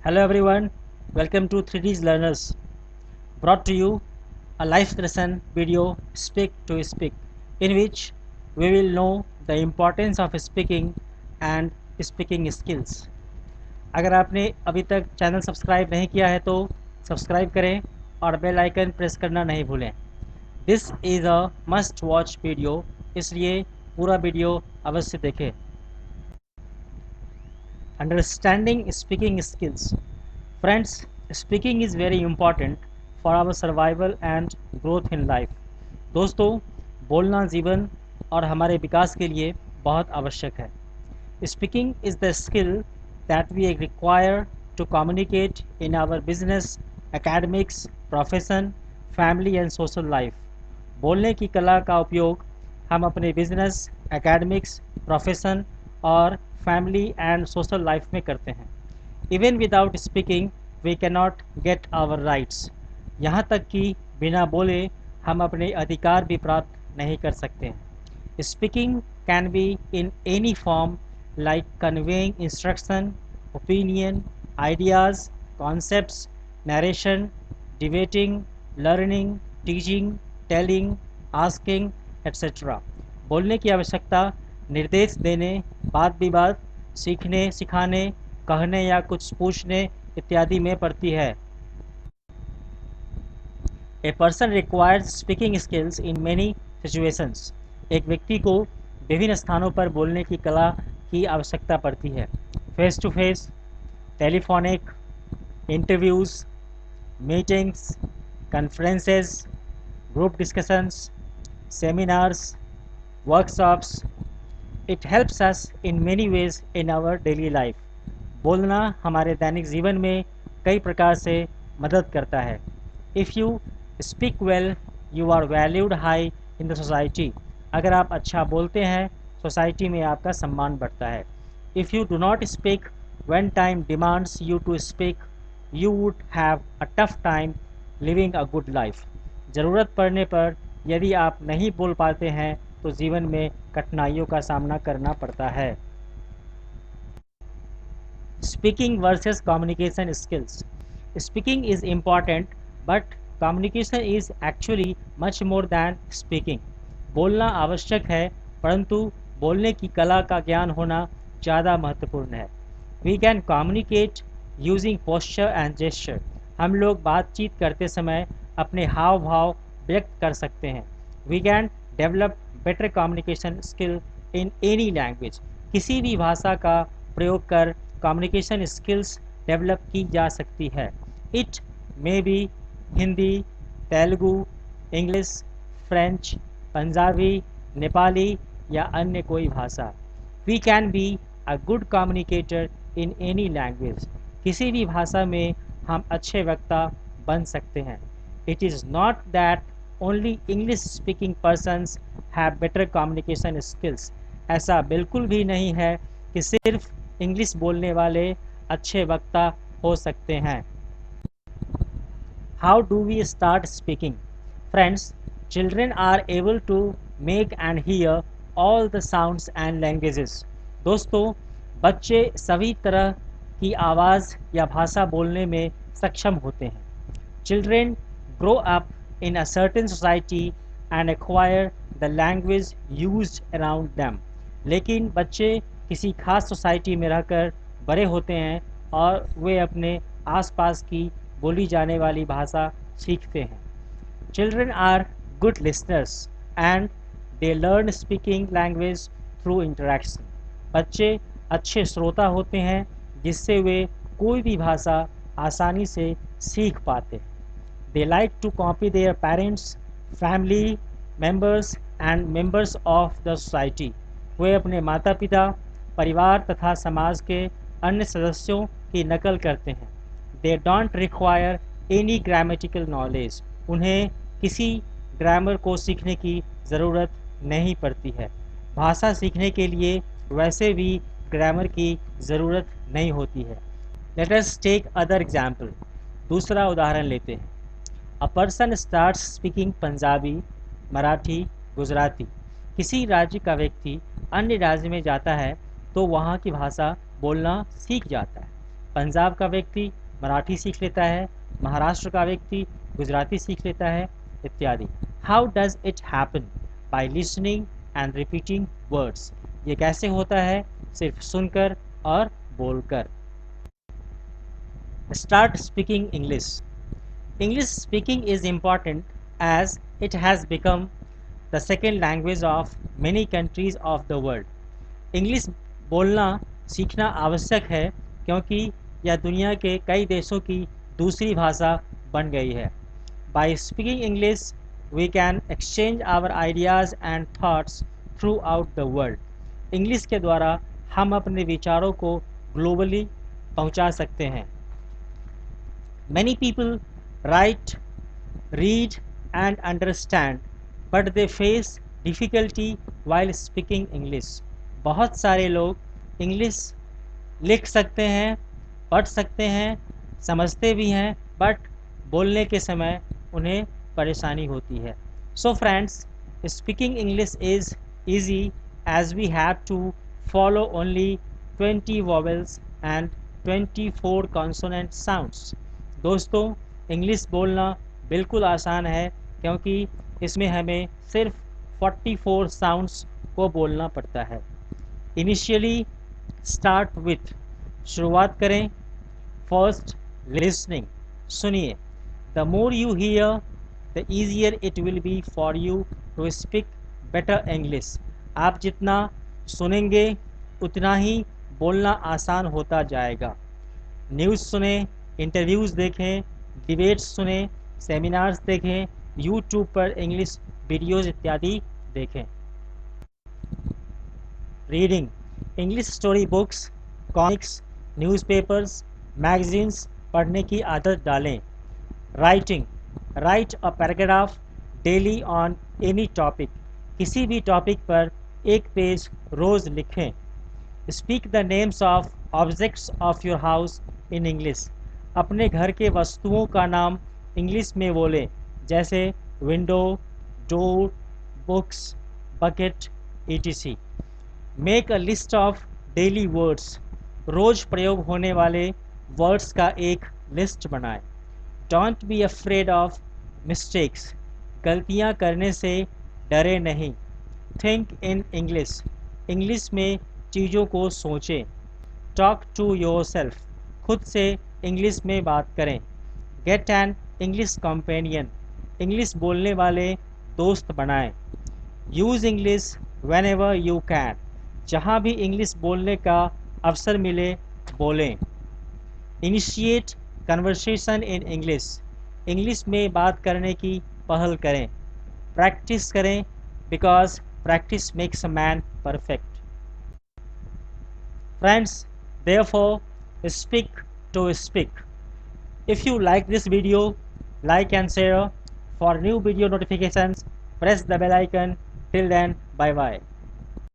Hello everyone, welcome to 3D's Learners. Brought to you a live lesson video Speak to Speak, in which we will know the importance of speaking and speaking skills. अगर आपने अभी तक channel subscribe नहीं किया है तो subscribe करें और बेल आइकन प्रेस करना नहीं भूलें. This is a must watch video, इसलिए पूरा वीडियो अवश्य देखें. Understanding speaking skills. Friends, speaking is very important for our survival and growth in life. दोस्तों, बोलना जीवन और हमारे विकास के लिए बहुत आवश्यक है. Speaking is the skill that we require to communicate in our business, academics, profession, family and social life. बोलने की कला का उपयोग हम अपने बिजनेस, एकेडमिक्स, प्रोफेशन और फैमिली एंड सोशल लाइफ में करते हैं. Even without speaking we can not get our rights. यहाँ तक कि बिना बोले हम अपने अधिकार भी प्राप्त नहीं कर सकते हैं. Speaking can be in any form like conveying instruction, opinion, ideas, concepts, narration, debating, learning, teaching, telling, asking etcetera. बोलने की आवश्यकता निर्देश देने, बात विवाद, सीखने, सिखाने, कहने या कुछ पूछने इत्यादि में पड़ती है. A person requires speaking skills in many situations. एक व्यक्ति को विभिन्न स्थानों पर बोलने की कला की आवश्यकता पड़ती है. Face to face, telephonic, interviews, meetings, conferences, group discussions, seminars, workshops. It helps us in many ways in our daily life. बोलना हमारे दैनिक जीवन में कई प्रकार से मदद करता है. If you speak well, you are valued high in the society. अगर आप अच्छा बोलते हैं, सोसाइटी में आपका सम्मान बढ़ता है. If you do not speak when time demands you to speak, you would have a tough time living a good life. ज़रूरत पड़ने पर यदि आप नहीं बोल पाते हैं तो जीवन में कठिनाइयों का सामना करना पड़ता है. Speaking versus communication skills. Speaking is important but communication is actually much more than speaking. बोलना आवश्यक है परंतु बोलने की कला का ज्ञान होना ज़्यादा महत्वपूर्ण है. We can communicate using posture and gesture. हम लोग बातचीत करते समय अपने हाव भाव व्यक्त कर सकते हैं. We can develop better communication skill in any language. किसी भी भाषा का प्रयोग कर कम्युनिकेशन स्किल्स डेवलप की जा सकती है. It may be Hindi, Telugu, English, French, Punjabi, Nepali या अन्य कोई भाषा. We can be a good communicator in any language. किसी भी भाषा में हम अच्छे वक्ता बन सकते हैं. It is not that only English speaking persons have better communication skills. ऐसा बिल्कुल भी नहीं है कि सिर्फ इंग्लिश बोलने वाले अच्छे वक्ता हो सकते हैं. How do we start speaking? Friends, children are able to make and hear all the sounds and languages. दोस्तों, बच्चे सभी तरह की आवाज़ या भाषा बोलने में सक्षम होते हैं. Children grow up in a certain society and acquire the language used around them. लेकिन बच्चे किसी खास सोसाइटी में रहकर बड़े होते हैं और वे अपने आसपास की बोली जाने वाली भाषा सीखते हैं. Children are good listeners and they learn speaking language through interaction. बच्चे अच्छे श्रोता होते हैं जिससे वे कोई भी भाषा आसानी से सीख पाते हैं. They like to copy their parents, family members and members of the society. वे अपने माता पिता, परिवार तथा समाज के अन्य सदस्यों की नकल करते हैं. They don't require any grammatical knowledge. उन्हें किसी ग्रामर को सीखने की ज़रूरत नहीं पड़ती है. भाषा सीखने के लिए वैसे भी ग्रामर की ज़रूरत नहीं होती है. Let us take other example. दूसरा उदाहरण लेते हैं. A person starts speaking Punjabi, Marathi, Gujarati. किसी राज्य का व्यक्ति अन्य राज्य में जाता है तो वहाँ की भाषा बोलना सीख जाता है. पंजाब का व्यक्ति मराठी सीख लेता है, महाराष्ट्र का व्यक्ति गुजराती सीख लेता है, इत्यादि। How does it happen? By listening and repeating words. ये कैसे होता है? सिर्फ सुनकर और बोलकर। Start speaking English. English speaking is important as it has become the second language of many countries of the world. English बोलना सीखना आवश्यक है क्योंकि यह दुनिया के कई देशों की दूसरी भाषा बन गई है। By speaking English we can exchange our ideas and thoughts through the world. English के द्वारा हम अपने विचारों को ग्लोबली पहुंचा सकते हैं। Many people right, read and understand, but they face difficulty while speaking English. बहुत सारे लोग इंग्लिश लिख सकते हैं, पढ़ सकते हैं, समझते भी हैं, बट बोलने के समय उन्हें परेशानी होती है। So friends, speaking English is easy as we have to follow only 20 vowels and 24 consonant sounds. दोस्तों, इंग्लिश बोलना बिल्कुल आसान है क्योंकि इसमें हमें सिर्फ 44 साउंड्स को बोलना पड़ता है। इनिशियली स्टार्ट विथ, शुरुआत करें। फर्स्ट लिसनिंग, सुनिए। The more you hear the easier it will be for you to speak better English. आप जितना सुनेंगे उतना ही बोलना आसान होता जाएगा। न्यूज़ सुने, इंटरव्यूज़ देखें, डिबेट्स सुने, सेमिनार्स देखें, यूट्यूब पर इंग्लिश वीडियोज़ इत्यादि देखें। Reading, English story books, comics, newspapers, magazines पढ़ने की आदत डालें। Writing, right a paragraph daily on any topic. किसी भी टॉपिक पर एक पेज रोज़ लिखें। Speak the names of objects of your house in English. अपने घर के वस्तुओं का नाम इंग्लिश में बोलें, जैसे window, door, books, bucket, etc. Make a list of daily words. रोज़ प्रयोग होने वाले वर्ड्स का एक लिस्ट बनाएं। Don't be afraid of mistakes. गलतियां करने से डरे नहीं। Think in English. इंग्लिश में चीज़ों को सोचें। Talk to yourself. खुद से इंग्लिश में बात करें। Get an English companion. English बोलने वाले दोस्त बनाएं। Use English whenever you can. जहाँ भी इंग्लिश बोलने का अवसर मिले बोलें। Initiate conversation in English. English में बात करने की पहल करें। प्रैक्टिस करें, because practice makes a man perfect. Friends, therefore, speak to speak. If you like this video, like and share. For new video notifications, press the bell icon. Till then, bye bye.